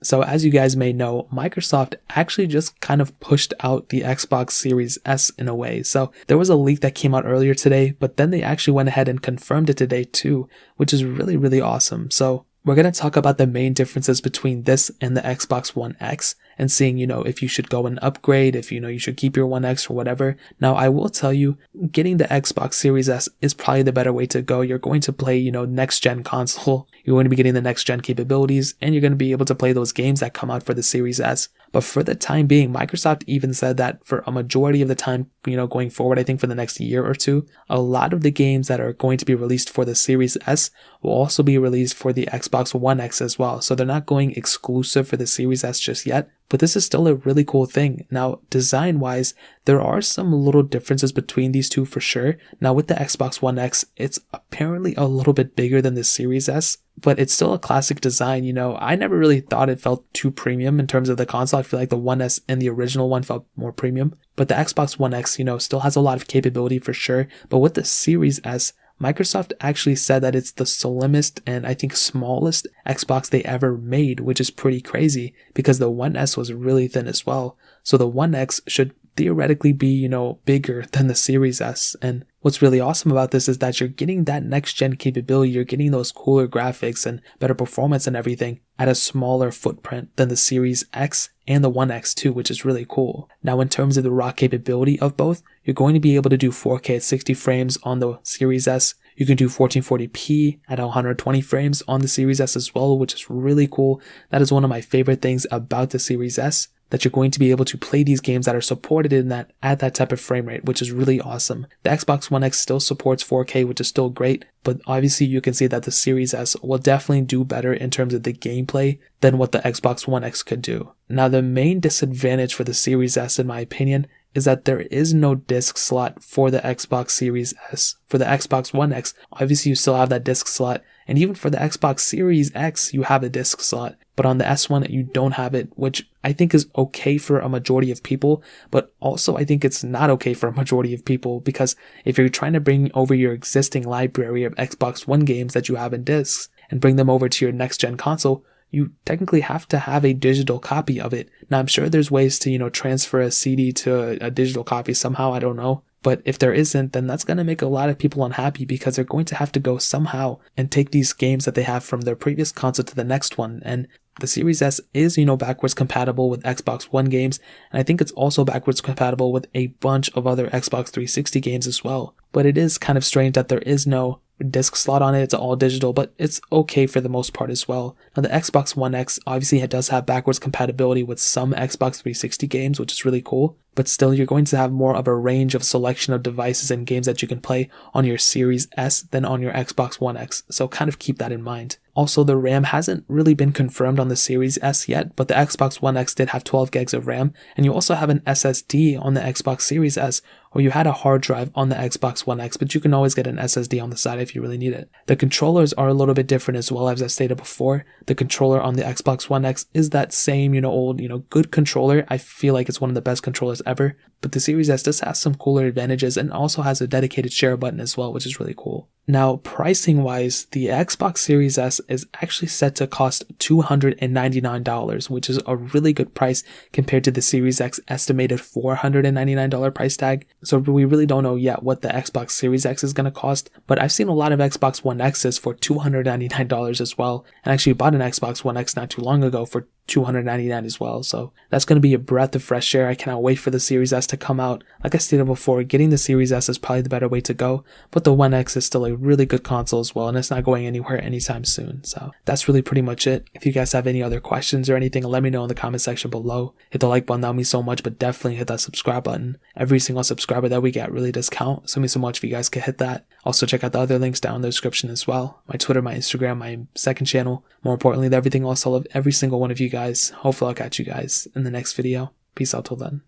So as you guys may know, Microsoft actually just kind of pushed out the Xbox Series S in a way. So there was a leak that came out earlier today, but then they actually went ahead and confirmed it today too, which is really, really awesome. So we're going to talk about the main differences between this and the Xbox One X and seeing, if you should go and upgrade, if you should keep your One X or whatever. Now, I will tell you, getting the Xbox Series S is probably the better way to go. You're going to play, next gen console. You're going to be getting the next gen capabilities, and you're going to be able to play those games that come out for the Series S. But for the time being, Microsoft even said that for a majority of the time, going forward, I think for the next year or two, a lot of the games that are going to be released for the Series S will also be released for the Xbox One X as well. So they're not going exclusive for the Series S just yet, but this is still a really cool thing. Now, design-wise, there are some little differences between these two for sure. Now, with the Xbox One X, it's apparently a little bit bigger than the Series S, but it's still a classic design. I never really thought it felt too premium in terms of the console. I feel like the One S and the original one felt more premium, but the Xbox One X, still has a lot of capability for sure. But with the Series S, Microsoft actually said that it's the slimmest and I think smallest Xbox they ever made, which is pretty crazy because the One S was really thin as well. So the One X should theoretically be, bigger than the Series S. And what's really awesome about this is that you're getting that next gen capability, you're getting those cooler graphics and better performance and everything at a smaller footprint than the Series X and the One X too, which is really cool. Now, in terms of the raw capability of both, you're going to be able to do 4K at 60 frames on the Series S. You can do 1440p at 120 frames on the Series S as well, which is really cool. That is one of my favorite things about the Series S, that you're going to be able to play these games that are supported in that at that type of frame rate, which is really awesome. The Xbox One X still supports 4K, which is still great, but obviously you can see that the Series S will definitely do better in terms of the gameplay than what the Xbox One X could do. Now, the main disadvantage for the Series S, in my opinion, is that there is no disc slot for the Xbox Series S. For the Xbox One X, obviously you still have that disc slot, and even for the Xbox Series X, you have a disc slot, but on the S1, you don't have it, which I think is okay for a majority of people, but also I think it's not okay for a majority of people, because if you're trying to bring over your existing library of Xbox One games that you have in discs and bring them over to your next-gen console, you technically have to have a digital copy of it. Now, I'm sure there's ways to, transfer a CD to a digital copy somehow, I don't know. But if there isn't, then that's going to make a lot of people unhappy because they're going to have to go somehow and take these games that they have from their previous console to the next one. And the Series S is, backwards compatible with Xbox One games, and I think it's also backwards compatible with a bunch of other Xbox 360 games as well. But it is kind of strange that there is no disc slot on it. It's all digital, but it's okay for the most part as well. Now, the Xbox One X, obviously it does have backwards compatibility with some Xbox 360 games, which is really cool, but still you're going to have more of a range of selection of devices and games that you can play on your Series S than on your Xbox One X, so kind of keep that in mind. Also, the RAM hasn't really been confirmed on the Series S yet, but the Xbox One X did have 12 gigs of RAM, and you also have an SSD on the Xbox Series S, or you had a hard drive on the Xbox One X, but you can always get an SSD on the side if you really need it. The controllers are a little bit different as well, as I stated before. The controller on the Xbox One X is that same, old, good controller. I feel like it's one of the best controllers ever, but the Series S does have some cooler advantages and also has a dedicated share button as well, which is really cool. Now, pricing wise, the Xbox Series S is actually set to cost $299, which is a really good price compared to the Series X estimated $499 price tag. So we really don't know yet what the Xbox Series X is going to cost, but I've seen a lot of Xbox One X's for $299 as well, and actually bought an Xbox One X not too long ago for $299 as well. So that's going to be a breath of fresh air. I cannot wait for the Series S to come out. Like I stated before, getting the Series S is probably the better way to go, but the One X is still a really good console as well, and it's not going anywhere anytime soon. So that's really pretty much it. If you guys have any other questions or anything, let me know in the comment section below. Hit the like button, that would mean so much, but definitely hit that subscribe button. Every single subscriber that we get really does count, so it means so much if you guys could hit that. Also, check out the other links down in the description as well. My Twitter, my Instagram, my second channel. More importantly, everything else. I love every single one of you guys. Hopefully I'll catch you guys in the next video. Peace out till then.